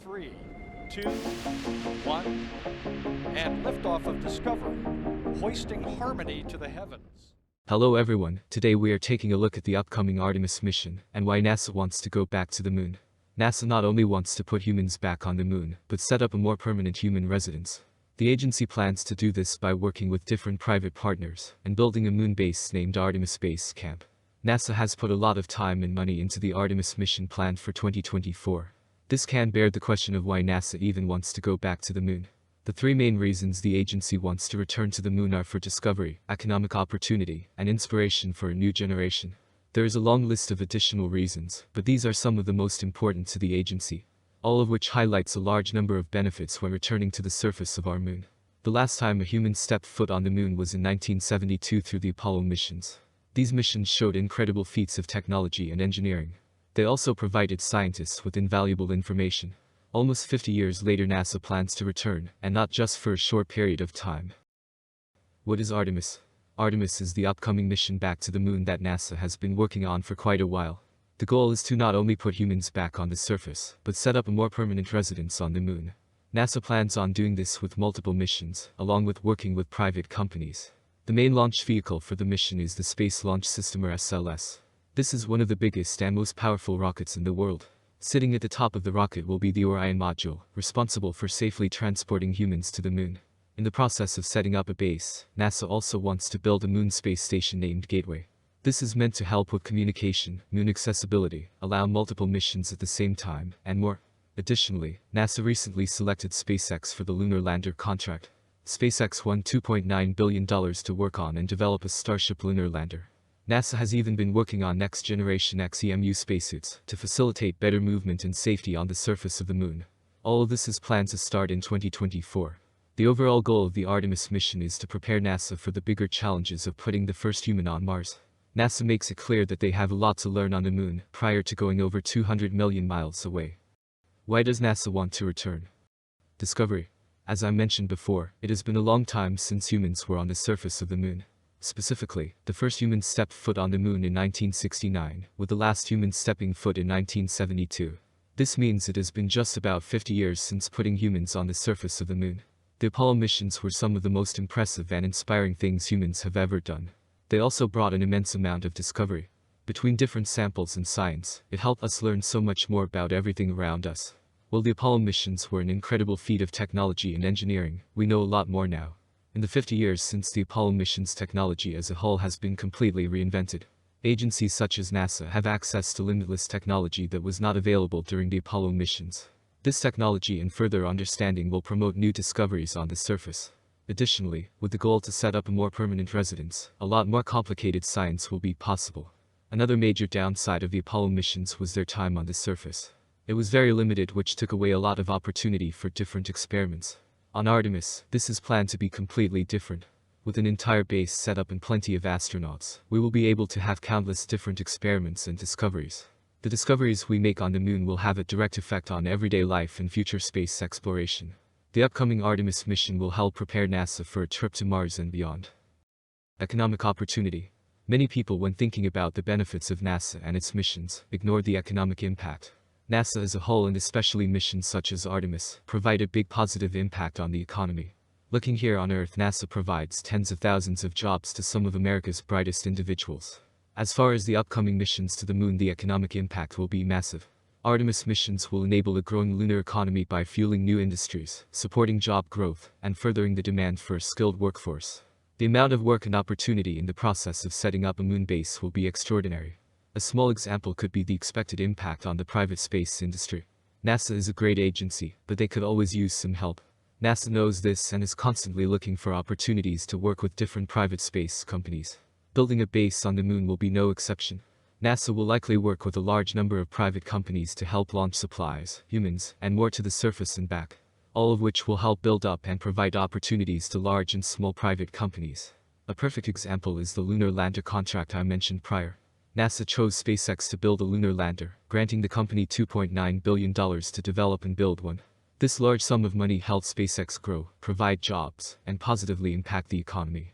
3, 2, 1, and liftoff of Discovery, hoisting harmony to the heavens. Hello everyone, today we are taking a look at the upcoming Artemis mission and why NASA wants to go back to the moon. NASA not only wants to put humans back on the moon, but set up a more permanent human residence. The agency plans to do this by working with different private partners and building a moon base named Artemis Base Camp. NASA has put a lot of time and money into the Artemis mission planned for 2024. This can bear the question of why NASA even wants to go back to the moon. The three main reasons the agency wants to return to the moon are for discovery, economic opportunity, and inspiration for a new generation. There is a long list of additional reasons, but these are some of the most important to the agency, all of which highlights a large number of benefits when returning to the surface of our moon. The last time a human stepped foot on the moon was in 1972 through the Apollo missions. These missions showed incredible feats of technology and engineering. They also provided scientists with invaluable information. Almost 50 years later, NASA plans to return, and not just for a short period of time. What is Artemis? Artemis is the upcoming mission back to the moon that NASA has been working on for quite a while. The goal is to not only put humans back on the surface, but set up a more permanent residence on the moon. NASA plans on doing this with multiple missions, along with working with private companies. The main launch vehicle for the mission is the Space Launch System, or SLS. This is one of the biggest and most powerful rockets in the world. Sitting at the top of the rocket will be the Orion module, responsible for safely transporting humans to the moon. In the process of setting up a base, NASA also wants to build a moon space station named Gateway. This is meant to help with communication, moon accessibility, allow multiple missions at the same time, and more. Additionally, NASA recently selected SpaceX for the lunar lander contract. SpaceX won $2.9 billion to work on and develop a Starship lunar lander. NASA has even been working on next-generation XEMU spacesuits to facilitate better movement and safety on the surface of the moon. All of this is planned to start in 2024. The overall goal of the Artemis mission is to prepare NASA for the bigger challenges of putting the first human on Mars. NASA makes it clear that they have a lot to learn on the moon prior to going over 200 million miles away. Why does NASA want to return? Discovery. As I mentioned before, it has been a long time since humans were on the surface of the moon. Specifically, the first humans stepped foot on the moon in 1969, with the last humans stepping foot in 1972. This means it has been just about 50 years since putting humans on the surface of the moon. The Apollo missions were some of the most impressive and inspiring things humans have ever done. They also brought an immense amount of discovery. Between different samples and science, it helped us learn so much more about everything around us. While the Apollo missions were an incredible feat of technology and engineering, we know a lot more now. In the 50 years since the Apollo missions, technology as a whole has been completely reinvented. Agencies such as NASA have access to limitless technology that was not available during the Apollo missions. This technology and further understanding will promote new discoveries on the surface. Additionally, with the goal to set up a more permanent residence, a lot more complicated science will be possible. Another major downside of the Apollo missions was their time on the surface. It was very limited, which took away a lot of opportunity for different experiments. On Artemis, this is planned to be completely different. With an entire base set up and plenty of astronauts, we will be able to have countless different experiments and discoveries. The discoveries we make on the moon will have a direct effect on everyday life and future space exploration. The upcoming Artemis mission will help prepare NASA for a trip to Mars and beyond. Economic opportunity. Many people, when thinking about the benefits of NASA and its missions, ignore the economic impact. NASA as a whole, and especially missions such as Artemis, provide a big positive impact on the economy. Looking here on Earth, NASA provides tens of thousands of jobs to some of America's brightest individuals. As far as the upcoming missions to the moon, the economic impact will be massive. Artemis missions will enable a growing lunar economy by fueling new industries, supporting job growth, and furthering the demand for a skilled workforce. The amount of work and opportunity in the process of setting up a moon base will be extraordinary. A small example could be the expected impact on the private space industry. NASA is a great agency, but they could always use some help. NASA knows this and is constantly looking for opportunities to work with different private space companies. Building a base on the moon will be no exception. NASA will likely work with a large number of private companies to help launch supplies, humans, and more to the surface and back, all of which will help build up and provide opportunities to large and small private companies. A perfect example is the lunar lander contract I mentioned prior. NASA chose SpaceX to build a lunar lander, granting the company $2.9 billion to develop and build one. This large sum of money helped SpaceX grow, provide jobs, and positively impact the economy.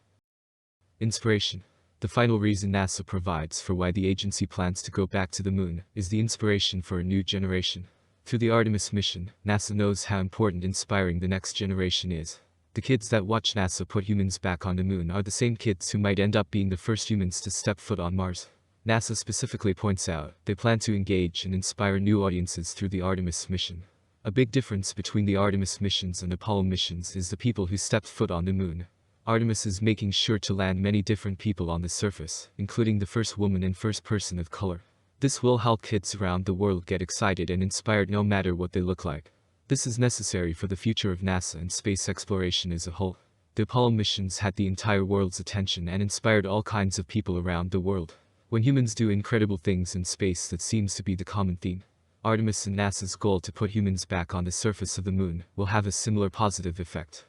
Inspiration. The final reason NASA provides for why the agency plans to go back to the moon is the inspiration for a new generation. Through the Artemis mission, NASA knows how important inspiring the next generation is. The kids that watch NASA put humans back on the moon are the same kids who might end up being the first humans to step foot on Mars. NASA specifically points out they plan to engage and inspire new audiences through the Artemis mission. A big difference between the Artemis missions and Apollo missions is the people who stepped foot on the moon. Artemis is making sure to land many different people on the surface, including the first woman and first person of color. This will help kids around the world get excited and inspired no matter what they look like. This is necessary for the future of NASA and space exploration as a whole. The Apollo missions had the entire world's attention and inspired all kinds of people around the world. When humans do incredible things in space, that seems to be the common theme. Artemis and NASA's goal to put humans back on the surface of the moon will have a similar positive effect.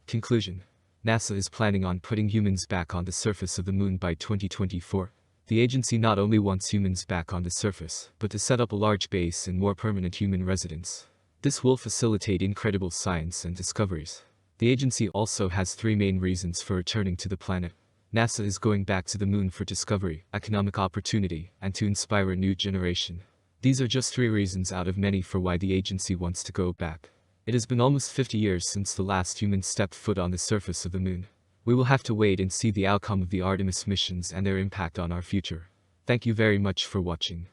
Conclusion: NASA is planning on putting humans back on the surface of the moon by 2024. The agency not only wants humans back on the surface, but to set up a large base and more permanent human residence. This will facilitate incredible science and discoveries. The agency also has three main reasons for returning to the planet. NASA is going back to the moon for discovery, economic opportunity, and to inspire a new generation. These are just three reasons out of many for why the agency wants to go back. It has been almost 50 years since the last human stepped foot on the surface of the moon. We will have to wait and see the outcome of the Artemis missions and their impact on our future. Thank you very much for watching.